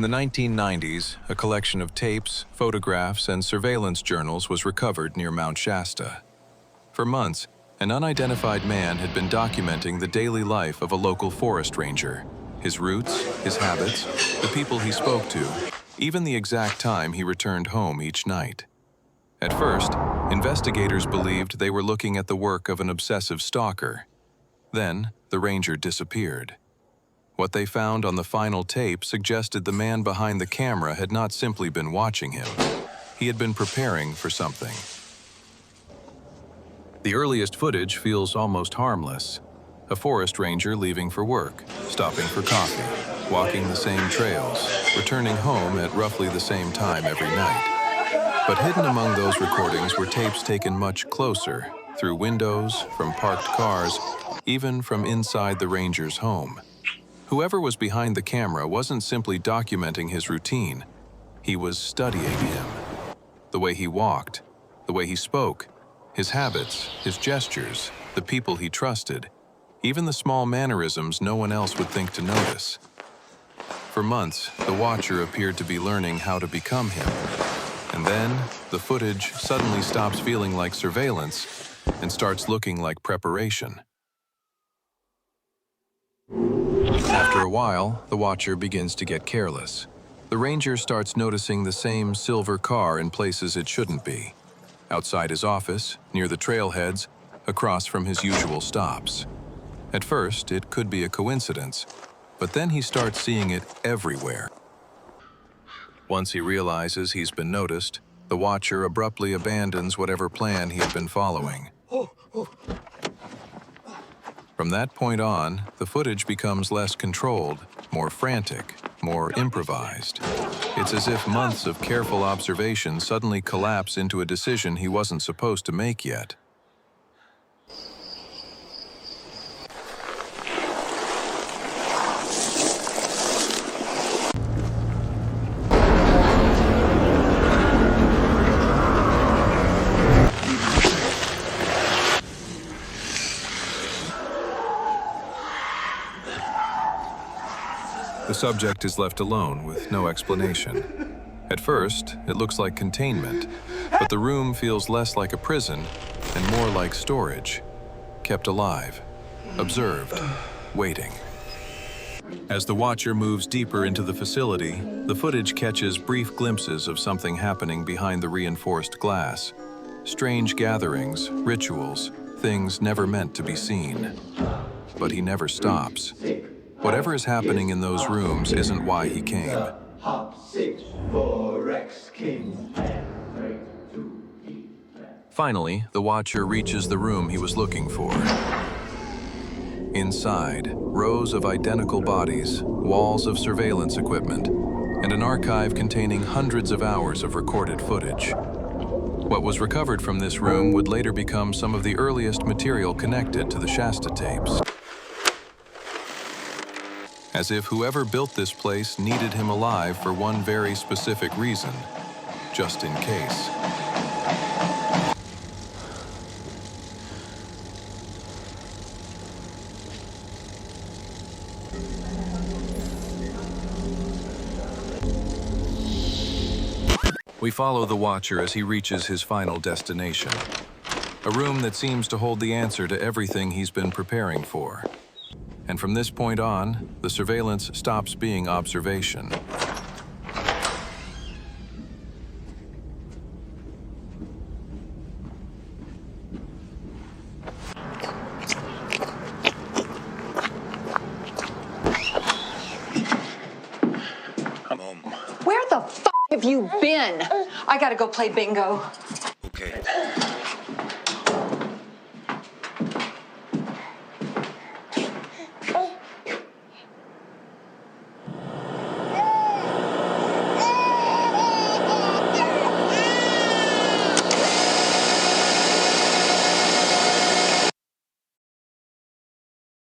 In the 1990s, a collection of tapes, photographs, and surveillance journals was recovered near Mount Shasta. For months, an unidentified man had been documenting the daily life of a local forest ranger, his routes, his habits, the people he spoke to, even the exact time he returned home each night. At first, investigators believed they were looking at the work of an obsessive stalker. Then, the ranger disappeared. What they found on the final tape suggested the man behind the camera had not simply been watching him. He had been preparing for something. The earliest footage feels almost harmless. A forest ranger leaving for work, stopping for coffee, walking the same trails, returning home at roughly the same time every night. But hidden among those recordings were tapes taken much closer, through windows, from parked cars, even from inside the ranger's home. Whoever was behind the camera wasn't simply documenting his routine. He was studying him. The way he walked, the way he spoke, his habits, his gestures, the people he trusted, even the small mannerisms no one else would think to notice. For months, the watcher appeared to be learning how to become him. And then, the footage suddenly stops feeling like surveillance and starts looking like preparation. After a while, the watcher begins to get careless. The ranger starts noticing the same silver car in places it shouldn't be. Outside his office, near the trailheads, across from his usual stops. At first, it could be a coincidence, but then he starts seeing it everywhere. Once he realizes he's been noticed, the watcher abruptly abandons whatever plan he had been following. From that point on, the footage becomes less controlled, more frantic, more improvised. It's as if months of careful observation suddenly collapse into a decision he wasn't supposed to make yet. The subject is left alone with no explanation. At first, it looks like containment, but the room feels less like a prison and more like storage, kept alive, observed, waiting. As the watcher moves deeper into the facility, the footage catches brief glimpses of something happening behind the reinforced glass. Strange gatherings, rituals, things never meant to be seen. But he never stops. Whatever is happening in those rooms isn't why he came. Finally, the watcher reaches the room he was looking for. Inside, rows of identical bodies, walls of surveillance equipment, and an archive containing hundreds of hours of recorded footage. What was recovered from this room would later become some of the earliest material connected to the Shasta tapes. As if whoever built this place needed him alive for one very specific reason, just in case. We follow the watcher as he reaches his final destination, a room that seems to hold the answer to everything he's been preparing for. And from this point on, the surveillance stops being observation. Where the f*** have you been? I gotta go play bingo.